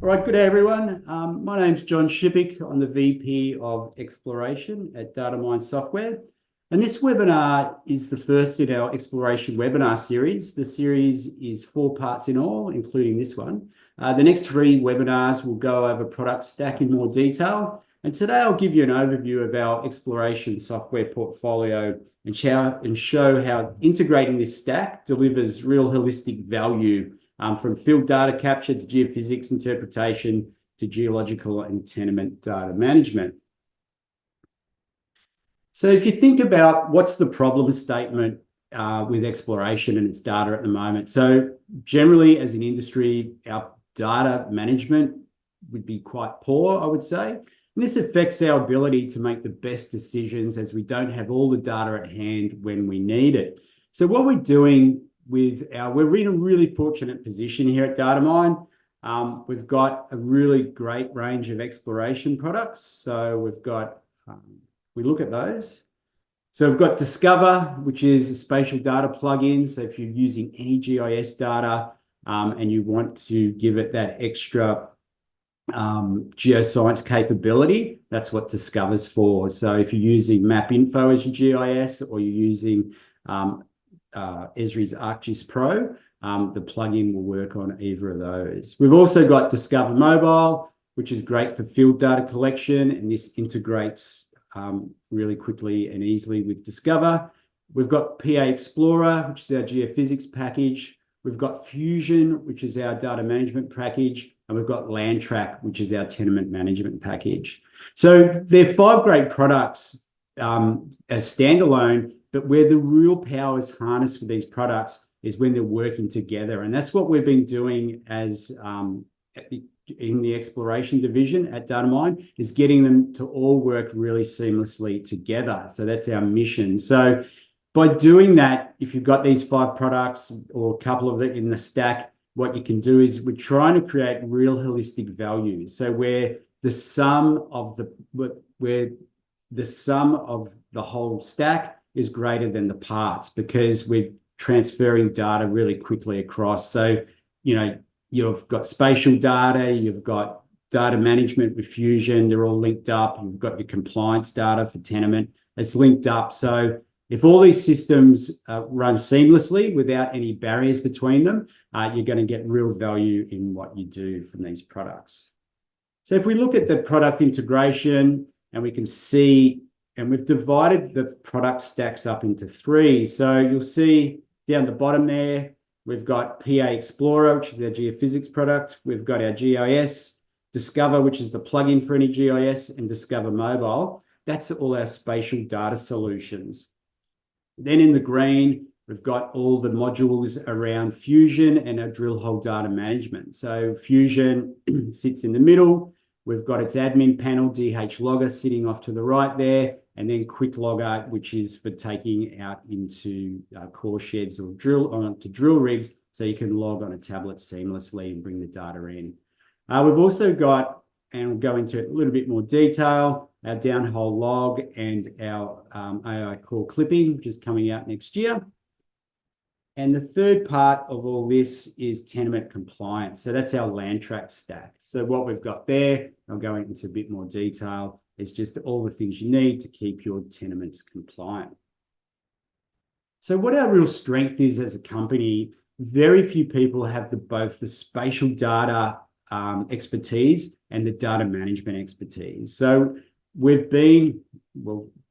All right, good day, everyone. My name's John Shippick. I'm the VP of Exploration at Datamine Software. And this webinar is the first in our exploration webinar series. The series is 4 parts in all, including this one. The next 3 webinars will go over product stack in more detail. And today I'll give you an overview of our exploration software portfolio and show how integrating this stack delivers real holistic value from field data capture to geophysics interpretation to geological and tenement data management. So if you think about what's the problem statement with exploration and its data at the moment. So generally as an industry, our data management would be quite poor, I would say. And this affects our ability to make the best decisions as we don't have all the data at hand when we need it. So what we're doing we're in a really fortunate position here at Datamine. We've got a really great range of exploration products. So we've got, we look at those. So we've got Discover, which is a spatial data plugin. So if you're using any GIS data and you want to give it that extra geoscience capability, that's what Discover's for. So if you're using Map Info as your GIS or you're using Esri's ArcGIS Pro, the plugin will work on either of those. We've also got Discover Mobile, which is great for field data collection, and this integrates really quickly and easily with Discover. We've got PA Explorer, which is our geophysics package. We've got Fusion, which is our data management package, and we've got Landtrack, which is our tenement management package. So they're 5 great products as standalone, but where the real power is harnessed for these products is when they're working together. And that's what we've been doing as in the exploration division at Datamine, is getting them to all work really seamlessly together. So that's our mission. So by doing that, if you've got these 5 products or a couple of it in the stack, what you can do is we're trying to create real holistic value. So where the sum of the whole stack is greater than the parts, because we're transferring data really quickly across. So, you've got spatial data, you've got data management with Fusion, they're all linked up. You've got your compliance data for tenement, it's linked up. So if all these systems run seamlessly without any barriers between them, you're going to get real value in what you do from these products. So if we look at the product integration, and we can see, and we've divided the product stacks up into 3. So you'll see down the bottom there, we've got PA Explorer, which is our geophysics product. We've got our GIS, Discover, which is the plugin for any GIS, and Discover Mobile. That's all our spatial data solutions. Then in the green, we've got all the modules around Fusion and our drill hole data management. So Fusion sits in the middle. We've got its admin panel, DH Logger, sitting off to the right there, and then Quick Logger, which is for taking out into core sheds or onto drill rigs, so you can log on a tablet seamlessly and bring the data in. We've also got, and we'll go into it a little bit more detail, our downhole log and our AI core clipping, which is coming out next year. And the third part of all this is tenement compliance. So that's our Landtrack stack. So what we've got there, I'll go into a bit more detail, is just all the things you need to keep your tenements compliant. So what our real strength is as a company, very few people have both the spatial data expertise and the data management expertise. So we've been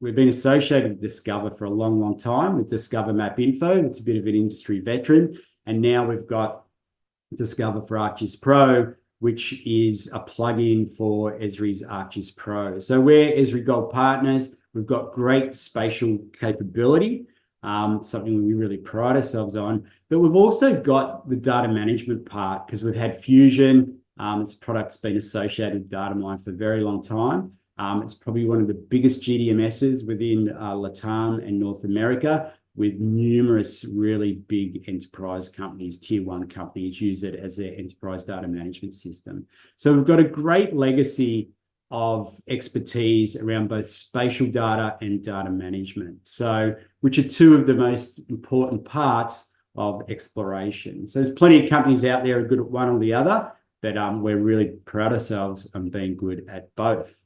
associated with Discover for a long, long time, with Discover Map Info. It's a bit of an industry veteran. And now we've got Discover for ArcGIS Pro, which is a plugin for Esri's ArcGIS Pro. So we're Esri Gold partners. We've got great spatial capability, something we really pride ourselves on. But we've also got the data management part, because we've had Fusion. This product's been associated with Datamine for a very long time. It's probably one of the biggest GDMSs within LATAM and North America, with numerous really big enterprise companies, tier 1 companies, use it as their enterprise data management system. So we've got a great legacy of expertise around both spatial data and data management, so which are 2 of the most important parts of exploration. So there's plenty of companies out there who are good at one or the other, but we're really proud of ourselves on being good at both.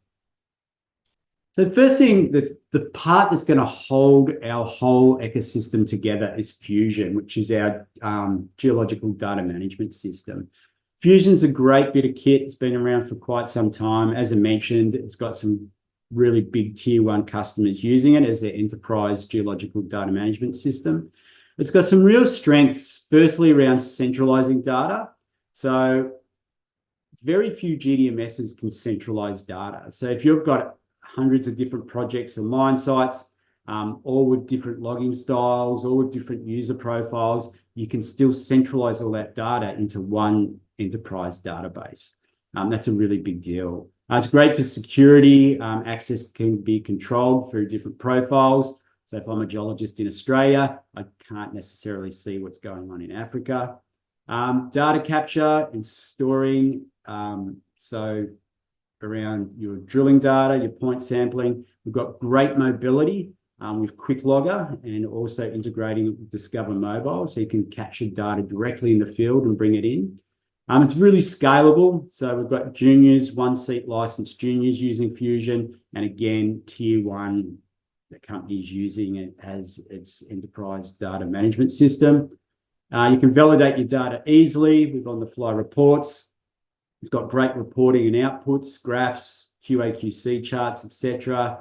So the first thing, the part that's going to hold our whole ecosystem together is Fusion, which is our geological data management system. Fusion's a great bit of kit. It's been around for quite some time. As I mentioned, it's got some really big tier 1 customers using it as their enterprise geological data management system. It's got some real strengths, firstly around centralizing data. So very few GDMSs can centralize data. So if you've got hundreds of different projects or mine sites, all with different logging styles, all with different user profiles, you can still centralize all that data into one enterprise database. That's a really big deal. It's great for security. Access can be controlled through different profiles. So if I'm a geologist in Australia, I can't necessarily see what's going on in Africa. Data capture and storing. So around your drilling data, your point sampling, we've got great mobility with Quick Logger and also integrating with Discover Mobile, so you can capture data directly in the field and bring it in. It's really scalable. So we've got juniors, 1-seat licensed juniors using Fusion, and again, tier 1, the company's using it as its enterprise data management system. You can validate your data easily with on-the-fly reports. It's got great reporting and outputs, graphs, QA/QC charts, etc.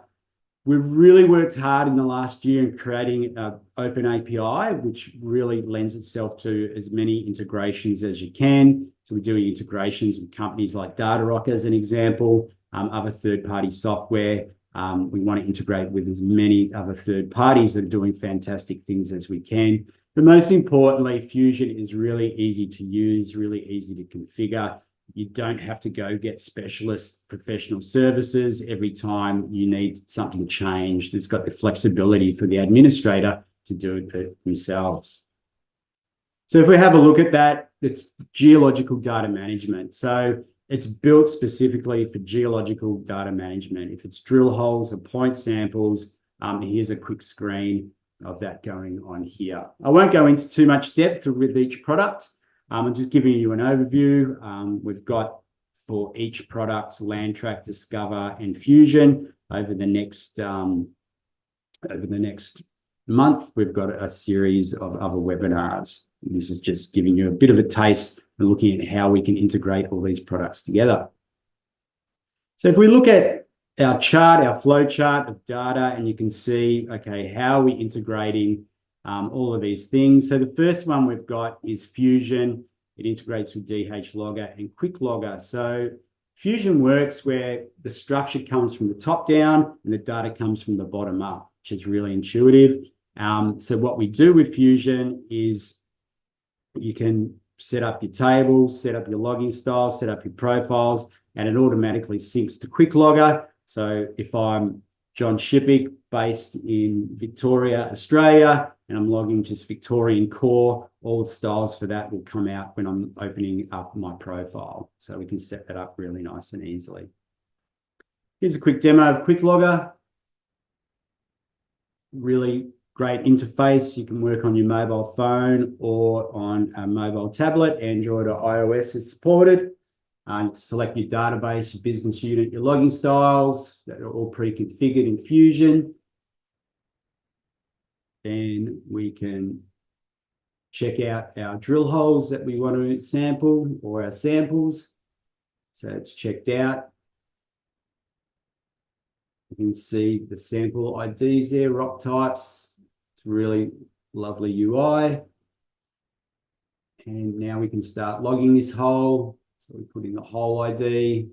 We've really worked hard in the last year in creating an open API, which really lends itself to as many integrations as you can. So we're doing integrations with companies like Datarock as an example, other third-party software. We want to integrate with as many other third parties that are doing fantastic things as we can. But most importantly, Fusion is really easy to use, really easy to configure. You don't have to go get specialist professional services every time you need something changed. It's got the flexibility for the administrator to do it themselves. So if we have a look at that, it's geological data management. So it's built specifically for geological data management. If it's drill holes or point samples, here's a quick screen of that going on here. I won't go into too much depth with each product. I'm just giving you an overview. We've got for each product, Landtrack, Discover, and Fusion. Over the next month, we've got a series of other webinars. This is just giving you a bit of a taste and looking at how we can integrate all these products together. So if we look at our chart, our flow chart of data, and you can see, okay, how are we integrating all of these things. So the first one we've got is Fusion. It integrates with DH Logger and Quick Logger. So Fusion works where the structure comes from the top down and the data comes from the bottom up, which is really intuitive. So what we do with Fusion is you can set up your tables, set up your logging styles, set up your profiles, and it automatically syncs to Quick Logger. So if I'm John Shippick based in Victoria, Australia, and I'm logging just Victorian core, all the styles for that will come out when I'm opening up my profile. So we can set that up really nice and easily. Here's a quick demo of Quick Logger. Really great interface. You can work on your mobile phone or on a mobile tablet. Android or iOS is supported. Select your database, your business unit, your logging styles that are all pre-configured in Fusion. Then we can check out our drill holes that we want to sample or our samples. So it's checked out. You can see the sample IDs there, rock types. It's really lovely UI. And now we can start logging this hole. So we put in the hole ID.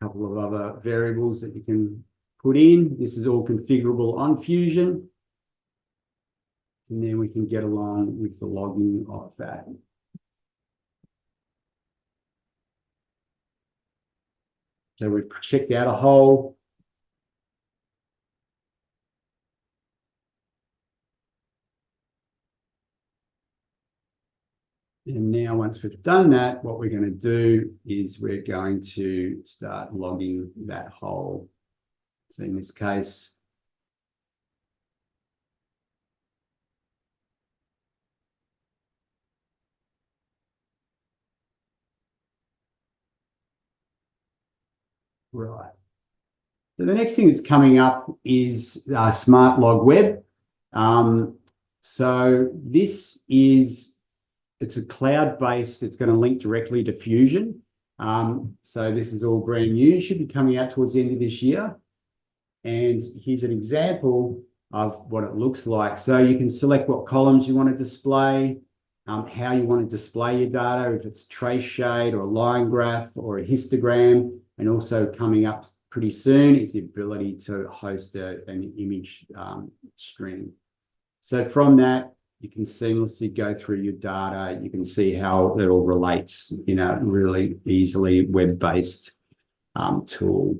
A couple of other variables that you can put in. This is all configurable on Fusion. And then we can get along with the logging of that. So we've checked out a hole. And now once we've done that, what we're going to do is we're going to start logging that hole. So in this case, right. So the next thing that's coming up is Smart Log Web. So this is, it's a cloud-based, it's going to link directly to Fusion. So this is all brand new, should be coming out towards the end of this year. And here's an example of what it looks like. So you can select what columns you want to display, how you want to display your data, if it's a trace shade or a line graph or a histogram, and also coming up pretty soon is the ability to host an image stream. So from that, you can seamlessly go through your data. You can see how it all relates, really easily, web-based tool.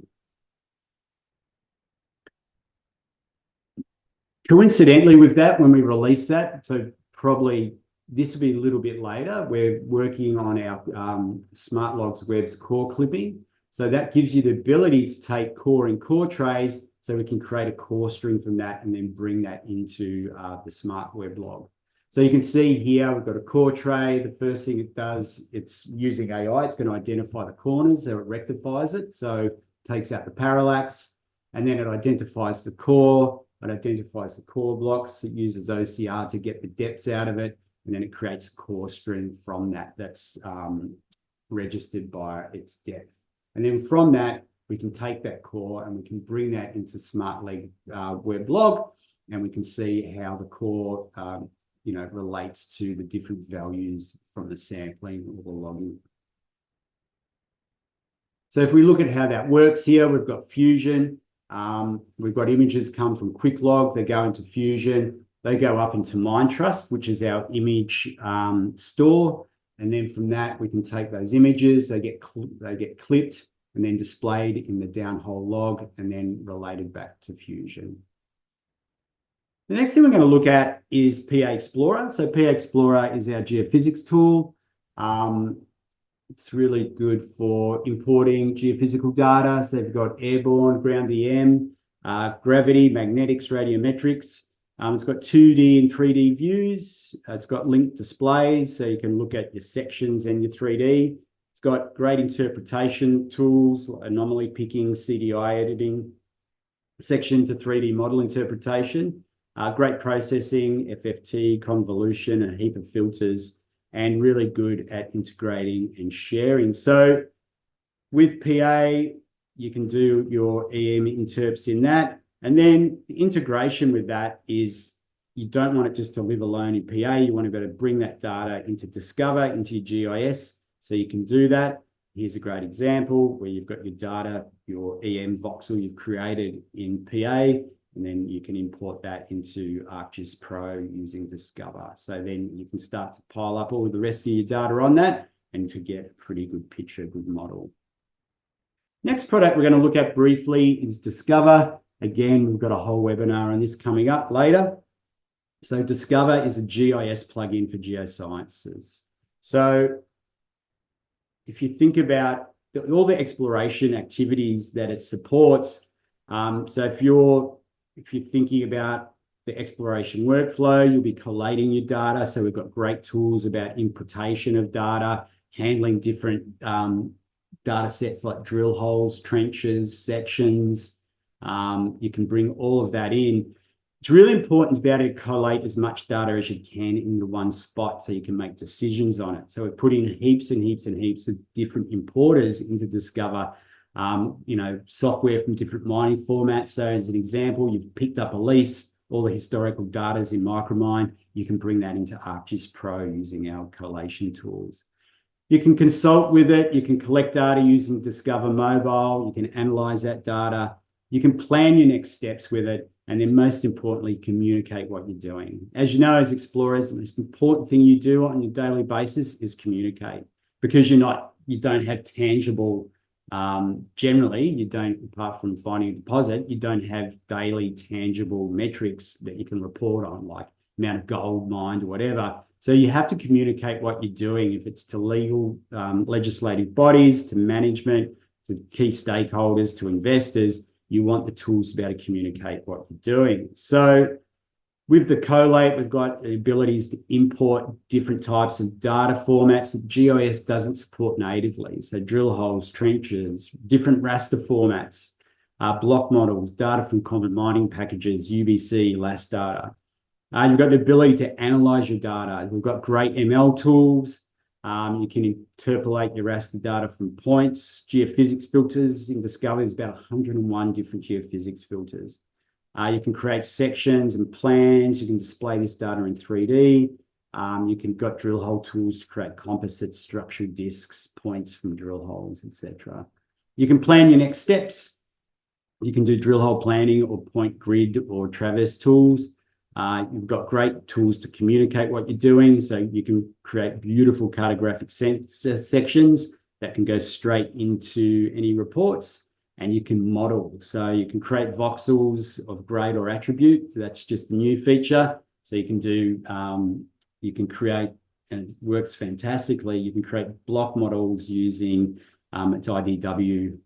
Coincidentally with that, when we release that, so probably this will be a little bit later, we're working on our Smart Logs Web's core clipping. So that gives you the ability to take core and core trays, so we can create a core string from that and then bring that into the Smart Web Log. So you can see here, we've got a core tray. The first thing it does, it's using AI. It's going to identify the corners, so it rectifies it. So it takes out the parallax, and then it identifies the core. It identifies the core blocks. It uses OCR to get the depths out of it, and then it creates a core string from that that's registered by its depth. And then from that, we can take that core and we can bring that into Smart Web Log, and we can see how the core, relates to the different values from the sampling or the logging. So if we look at how that works here, we've got Fusion. We've got images come from QuickLog. They go into Fusion. They go up into Mindtrust, which is our image store. And then from that, we can take those images, they get clipped and then displayed in the downhole log and then related back to Fusion. The next thing we're going to look at is PA Explorer. So PA Explorer is our geophysics tool. It's really good for importing geophysical data. So you've got airborne, ground EM, gravity, magnetics, radiometrics. It's got 2D and 3D views. It's got linked displays, so you can look at your sections and your 3D. It's got great interpretation tools, anomaly picking, CDI editing, section to 3D model interpretation, great processing, FFT, convolution, and a heap of filters, and really good at integrating and sharing. So with PA, you can do your EM interps in that. And then the integration with that is you don't want it just to live alone in PA. You want to be able to bring that data into Discover, into your GIS. So you can do that. Here's a great example where you've got your data, your EM voxel you've created in PA, and then you can import that into ArcGIS Pro using Discover. So then you can start to pile up all the rest of your data on that and to get a pretty good picture, good model. Next product we're going to look at briefly is Discover. Again, we've got a whole webinar on this coming up later. So Discover is a GIS plugin for geosciences. So if you think about all the exploration activities that it supports, so if you're thinking about the exploration workflow, you'll be collating your data. So we've got great tools about importation of data, handling different data sets like drill holes, trenches, sections. You can bring all of that in. It's really important to be able to collate as much data as you can into one spot so you can make decisions on it. So we're putting heaps and heaps and heaps of different importers into Discover, software from different mining formats. So as an example, you've picked up a lease, all the historical data's in Micromine. You can bring that into ArcGIS Pro using our collation tools. You can consult with it. You can collect data using Discover Mobile. You can analyze that data. You can plan your next steps with it. And then most importantly, communicate what you're doing. As you know, as explorers, the most important thing you do on your daily basis is communicate, because you don't have tangible, generally, you don't, apart from finding a deposit, you don't have daily tangible metrics that you can report on, like amount of gold mined or whatever. So you have to communicate what you're doing, if it's to legal, legislative bodies, to management, to key stakeholders, to investors. you want the tools to be able to communicate what you're doing. So with the collate, we've got the abilities to import different types of data formats that GIS doesn't support natively. So drill holes, trenches, different raster formats, block models, data from common mining packages, UBC, LAS data. You've got the ability to analyze your data. We've got great ML tools. You can interpolate your raster data from points, geophysics filters. In Discover, there's about 101 different geophysics filters. You can create sections and plans. You can display this data in 3D. You can got drill hole tools to create composite structured discs, points from drill holes, etc. You can plan your next steps. You can do drill hole planning or point grid or traverse tools. You've got great tools to communicate what you're doing. So you can create beautiful cartographic sections that can go straight into any reports, and you can model. So you can create voxels of grade or attribute. So that's just a new feature. So you can do, you can create, and it works fantastically. You can create block models using, it's IDW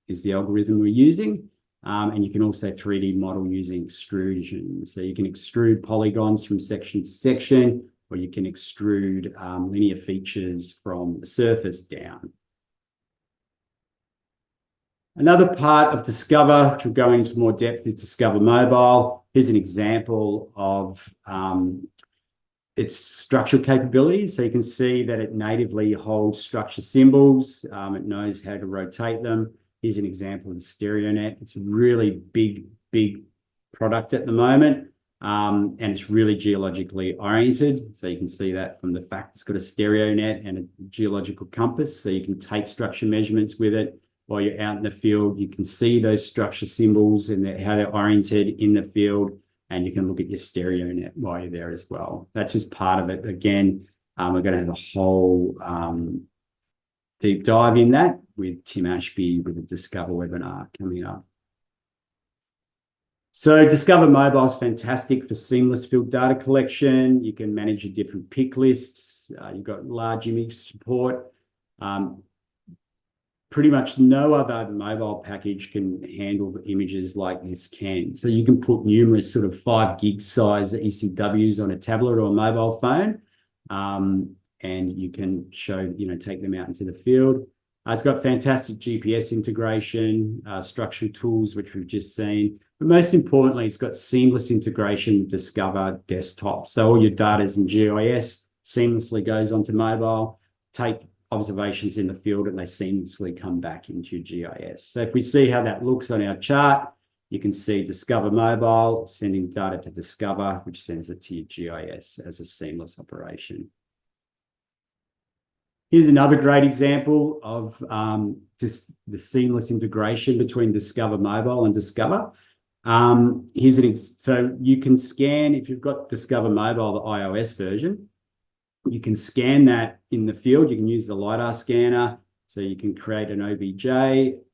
is the algorithm we're using. And you can also 3D model using extrusion. So you can extrude polygons from section to section, or you can extrude linear features from the surface down. Another part of Discover, which we'll go into more depth, is Discover Mobile. Here's an example of its structural capabilities. So you can see that it natively holds structure symbols. It knows how to rotate them. Here's an example of the StereoNet. It's a really big product at the moment, and it's really geologically oriented. So you can see that from the fact it's got a StereoNet and a geological compass. So you can take structure measurements with it while you're out in the field. You can see those structure symbols and how they're oriented in the field, and you can look at your StereoNet while you're there as well. That's just part of it. Again, we're going to have a whole deep dive in that with Tim Ashby with a Discover webinar coming up. So Discover Mobile is fantastic for seamless field data collection. You can manage your different pick lists. You've got large image support. Pretty much no other mobile package can handle the images like this can. So you can put numerous sort of 5 gig size ECWs on a tablet or a mobile phone. And you can show, take them out into the field. It's got fantastic GPS integration, structural tools, which we've just seen. But most importantly, it's got seamless integration with Discover Desktop. So all your data is in GIS, seamlessly goes onto mobile, take observations in the field, and they seamlessly come back into GIS. So if we see how that looks on our chart, you can see Discover Mobile sending data to Discover, which sends it to your GIS as a seamless operation. Here's another great example of just the seamless integration between Discover Mobile and Discover. So you can scan, if you've got Discover Mobile, the iOS version, you can scan that in the field. You can use the LiDAR scanner. So you can create an OBJ,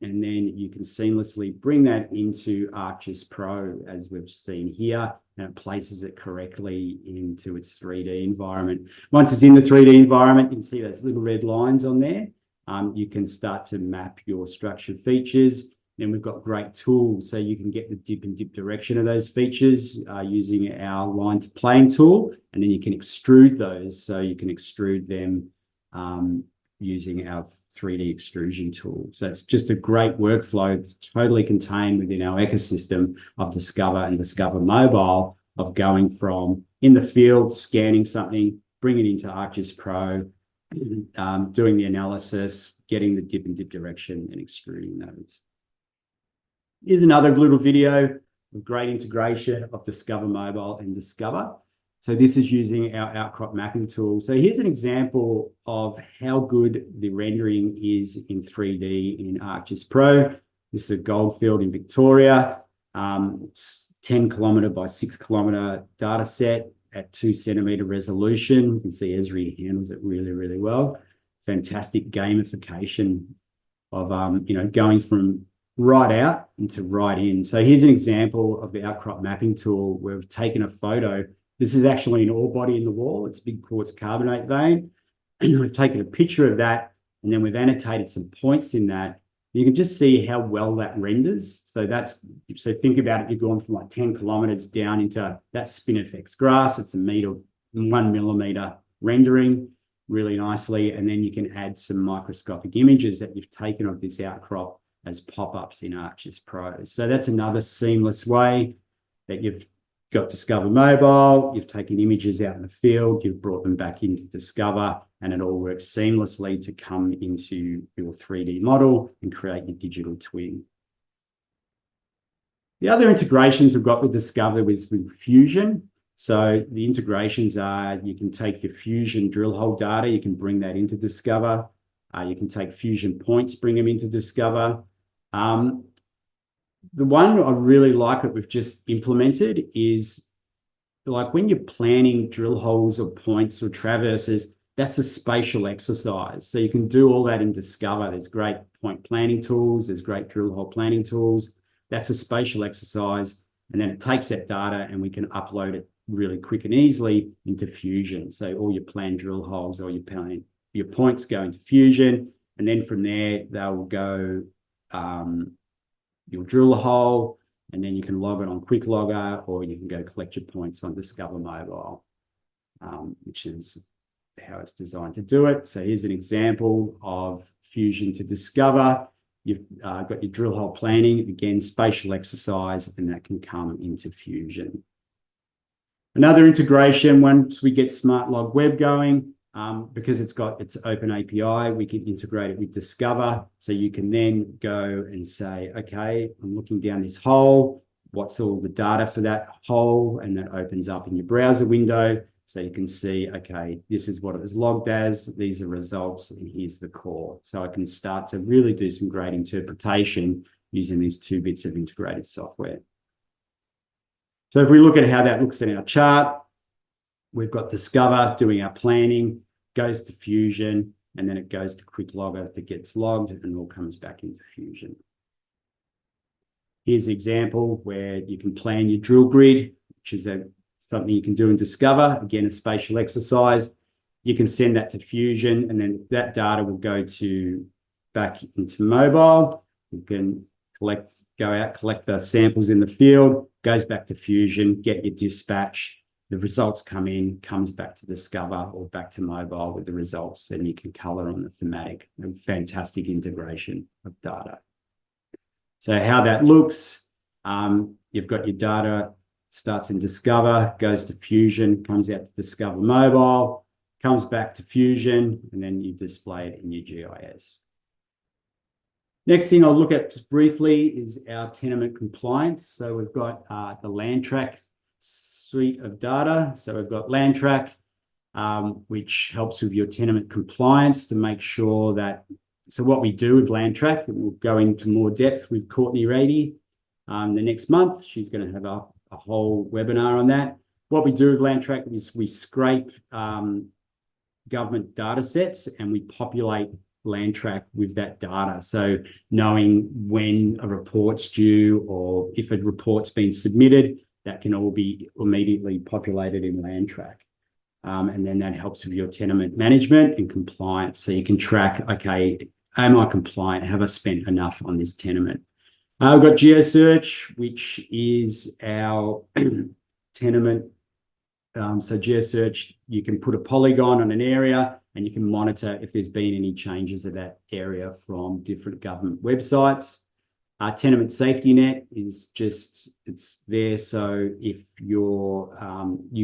and then you can seamlessly bring that into ArcGIS Pro, as we've seen here, and it places it correctly into its 3D environment. Once it's in the 3D environment, you can see those little red lines on there. You can start to map your structured features. Then we've got great tools, so you can get the dip and dip direction of those features using our line to plane tool, and then you can extrude those. So you can extrude them using our 3D extrusion tool. So it's just a great workflow. It's totally contained within our ecosystem of Discover and Discover Mobile, of going from in the field, scanning something, bringing it into ArcGIS Pro, doing the analysis, getting the dip and dip direction, and extruding those. Here's another little video of great integration of Discover Mobile and Discover. So this is using our outcrop mapping tool. So here's an example of how good the rendering is in 3D in ArcGIS Pro. This is a goldfield in Victoria. It's 10 kilometre by 6 kilometre data set at 2 centimetre resolution. You can see Esri handles it really, really well. Fantastic gamification of going from right out into right in. So here's an example of the outcrop mapping tool where we've taken a photo. This is actually an ore body in the wall. It's a big quartz carbonate vein. We've taken a picture of that, and then we've annotated some points in that, You can just see how well that renders. So think about it, you've gone from like 10 kilometers down into that spinifex grass. It's 1 millimeter rendering really nicely. And then you can add some microscopic images that you've taken of this outcrop as pop-ups in ArcGIS-Pro. So that's another seamless way that you've got Discover Mobile, you've taken images out in the field, you've brought them back into Discover, and it all works seamlessly to come into your 3D model and create your digital twin. The other integrations we've got with Discover is with Fusion. So the integrations are, you can take your Fusion drill hole data, you can bring that into Discover. You can take Fusion points, bring them into Discover. The one I really like that we've just implemented is like when you're planning drill holes or points or traverses, that's a spatial exercise. So you can do all that in Discover. There's great point planning tools. There's great drill hole planning tools. That's a spatial exercise. And then it takes that data and we can upload it really quick and easily into Fusion. So all your planned drill holes or your points go into Fusion. And then from there, they'll go you'll drill a hole, and then you can log it on Quick Logger, or you can go collect your points on Discover Mobile, which is how it's designed to do it. So here's an example of Fusion to Discover. You've got your drill hole planning, again, spatial exercise, and that can come into Fusion. Another integration, once we get Smart Log Web going, because it's got its open API, we can integrate it with Discover. So you can then go and say, okay, I'm looking down this hole. What's all the data for that hole? And that opens up in your browser window. So you can see, okay, this is what it was logged as. These are results, and here's the core. So I can start to really do some great interpretation using these 2 bits of integrated software. So if we look at how that looks in our chart, we've got Discover doing our planning, goes to Fusion, and then it goes to Quick Logger that gets logged and all comes back into Fusion. Here's an example where you can plan your drill grid, which is something you can do in Discover. Again, a spatial exercise. You can send that to Fusion, and then that data will go back into mobile. You can go out, collect the samples in the field, goes back to Fusion, get your dispatch. The results come in, comes back to Discover or back to mobile with the results, and you can color on the thematic. A fantastic integration of data. So how that looks, you've got your data, starts in Discover, goes to Fusion, comes out to Discover Mobile, comes back to Fusion, and then you display it in your GIS. Next thing I'll look at just briefly is our tenement compliance. So we've got the Landtrack suite of data. So we've got Landtrack, which helps with your tenement compliance to make sure that, so what we do with Landtrack, and we'll go into more depth with Courtney Rady the next month. She's going to have a whole webinar on that. What we do with Landtrack is we scrape government data sets and we populate Landtrack with that data. So knowing when a report's due or if a report's been submitted, that can all be immediately populated in Landtrack. And then that helps with your tenement management and compliance. So you can track, okay, am I compliant? Have I spent enough on this tenement? We've got GeoSearch, which is our tenement. So GeoSearch, you can put a polygon on an area and you can monitor if there's been any changes of that area from different government websites. Tenement Safety Net is just, it's there. So if you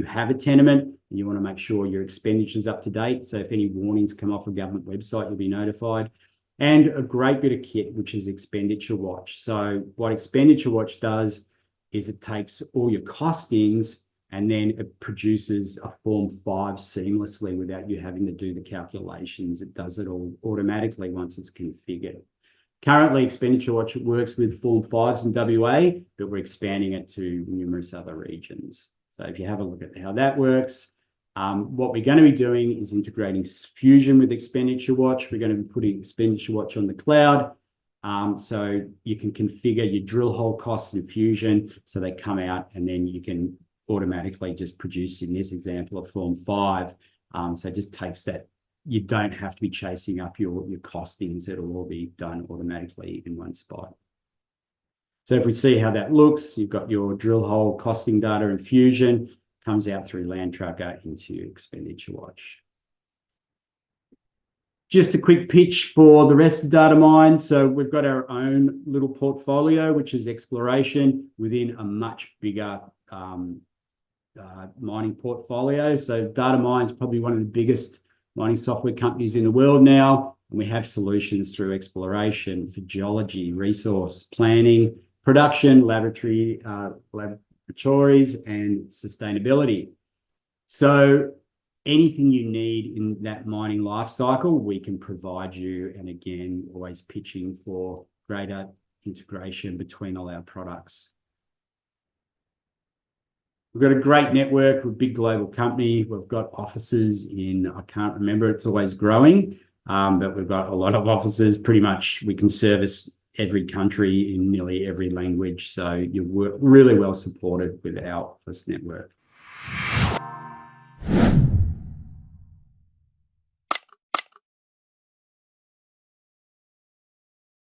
have a tenement and you want to make sure your expenditure is up to date. So if any warnings come off a government website, you'll be notified. And a great bit of kit, which is Expenditure Watch. So what Expenditure Watch does is it takes all your costings and then it produces a Form 5 seamlessly without you having to do the calculations. It does it all automatically once it's configured. Currently, Expenditure Watch works with Form 5s in WA, but we're expanding it to numerous other regions. So if you have a look at how that works, what we're going to be doing is integrating Fusion with Expenditure Watch. We're going to be putting Expenditure Watch on the cloud. So you can configure your drill hole costs in Fusion so they come out and then you can automatically just produce, in this example, a Form 5. So it just takes that you don't have to be chasing up your costings. It'll all be done automatically in one spot. So if we see how that looks, you've got your drill hole costing data in Fusion, comes out through Land Tracker into Expenditure Watch. Just a quick pitch for the rest of Datamine. So we've got our own little portfolio, which is exploration within a much bigger mining portfolio. So Datamine is probably one of the biggest mining software companies in the world now. And we have solutions through exploration for geology, resource planning, production, laboratories, and sustainability. So anything you need in that mining life cycle, we can provide you. And again, always pitching for greater integration between all our products. We've got a great network. We're a big global company. We've got offices in, I can't remember, it's always growing, but we've got a lot of offices. Pretty much we can service every country in nearly every language. So you're really well supported with our office network.